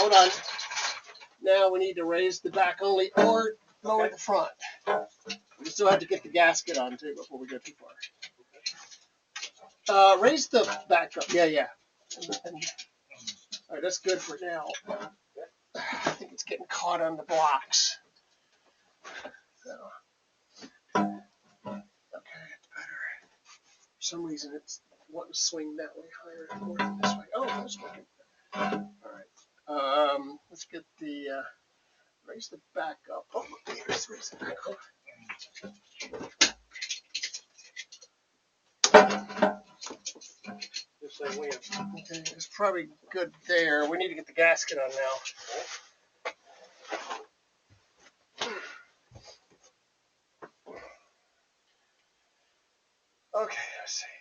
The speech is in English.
hold on. Now we need to raise the back only or lower the front. We still have to get the gasket on too before we go too far. Raise the back up. Yeah. All right, that's good for now. I think it's getting caught on the blocks. So, okay, it's better. For some reason, it's wanting to swing that way higher more than this way. Oh, that's working. All right. Let's get the raise the back up. Oh, let's raise the back up. Okay, it's probably good there. We need to get the gasket on now. Okay, let's see.